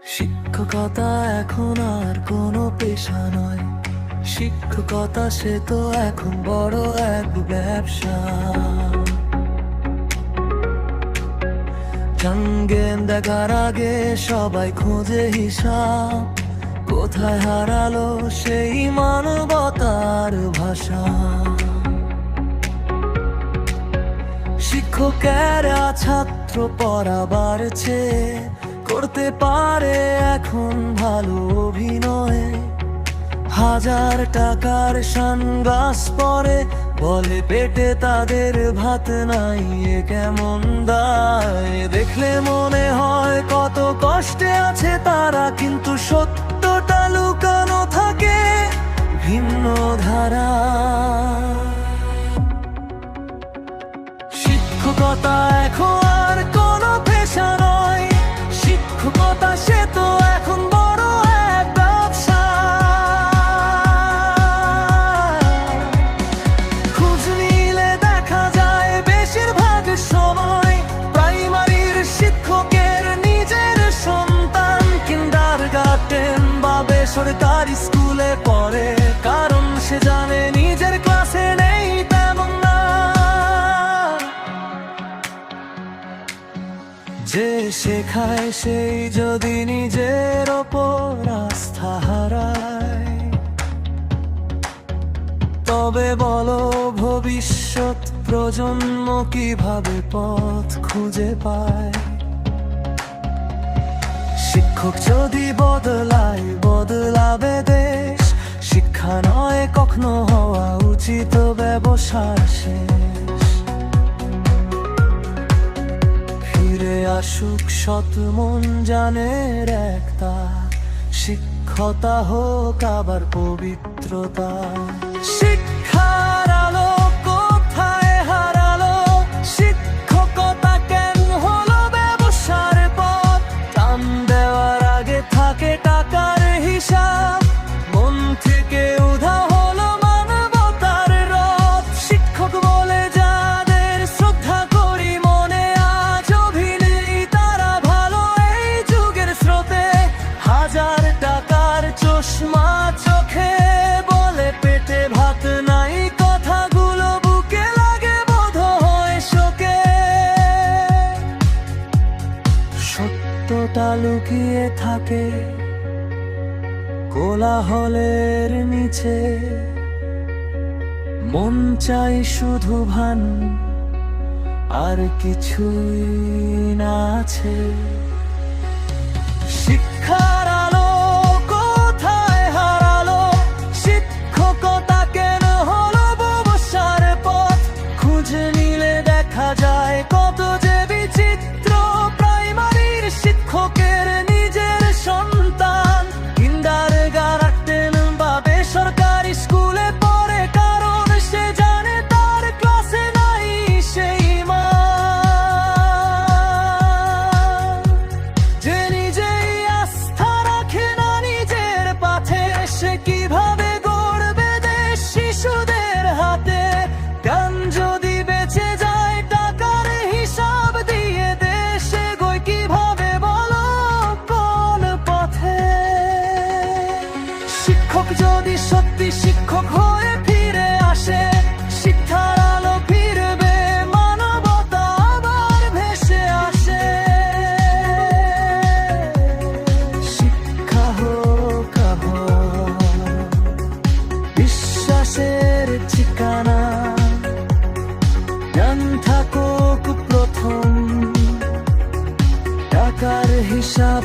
শিক্ষকতা এখন আর কোনো পেশা নয়, শিক্ষকতা সে তো এখন বড় এক ব্যবসা। জাঙ্গেন দেখার আগে সবাই খোঁজে হিসাব, কোথায় হারালো সেই মানবতার ভাষা। শিক্ষকেরা ছাত্র পড়া বাড়ছে, করতে পারে এখন ভালো অভিনয়। 1000 টাকার সানগ্লাস পরে বলে পেটে তাদের ভাত নাই, এ কেমন দায়। দেখলে মনে হয় কত কষ্টে আছে তারা, কিন্তু সত্যটা লুকানো থাকে ভিন্ন ধারা। শিক্ষকতা এখন আর কোনো পেশা নয়, শিক্ষকতা সে তো এখন বড় এক ব্যবসা। খোঁজ নিলে দেখা যায় বেশিরভাগ সময় প্রাইমারির শিক্ষকের নিজের সন্তান কিন্ডারগার্টেন বা বেসরকারি স্কুলে পড়ে, কারণ সে জানে নিজের ক্লাসে নেই তেমন না। যে শেখায় সেই যদি নিজের ওপর আস্থা হারায়, তবে বলো ভবিষ্যৎ প্রজন্ম কিভাবে পথ খুঁজে পায়। শিক্ষক যদি বদলায়, বদলাবে দেশ। শিক্ষা নয় কখনো হওয়া উচিত ব্যবসার শেষ। ফিরে আসুক সৎ মন জানের একটা, শিক্ষকতা হোক আবার পবিত্রতা। শিক্ষার আলো কোথায় হারালো, শিক্ষকতা কেন হলো ব্যবসার পথ। টান দেওয়ার আগে থাকে টাকার হিসাব, মন থেকে উধাও হলো মানবতার রথ। শিক্ষক বলে যাদের শ্রদ্ধা করি মনে, আজ অভিনয়ী তারা ভালো এই যুগের স্রোতে। 1000 টাকার চশমা চোখে বলে পেটে ভাত নাই, কথাগুলো বুকে লাগে বোধ হয় শোকে। সত্যটা লুকিয়ে থাকে কোলাহলের নিচে, মন চাই শুধু ভান আর কিছুই না আছে। শিক্ষার আলো কোথায় হারালো, শিক্ষকতা কেন হলো ব্যবসার পথ। খুঁজে নিলে দেখা যায় কত যে বিচিত্র প্রাইমারির শিক্ষকের নিজের সন্তান কিন্ডারগার্টেন বা বেসরকারি স্কুলে পড়ে, কারণ সে জানে তার ক্লাসে নাই সেই মান। যে নিজেই আস্থা রাখে না নিজের পাথে, সে কিভাবে গড়বে দেশ শিশুদের হাতে। জ্ঞান যদি বেঁচে যায় টাকার হিসাব দিয়ে, দেশে গই কিভাবে বলো কোন পথে। শিক্ষক যদি সত্যি শিক্ষক হয়ে ফিরে আসে, শিক্ষার আলো ফিরবে, মানবতা আবার ভেসে আসে। শিক্ষা হোক আবার বিশ্বাসের ঠিকানা, জ্ঞান থাকুক প্রথম, টাকার হিসাব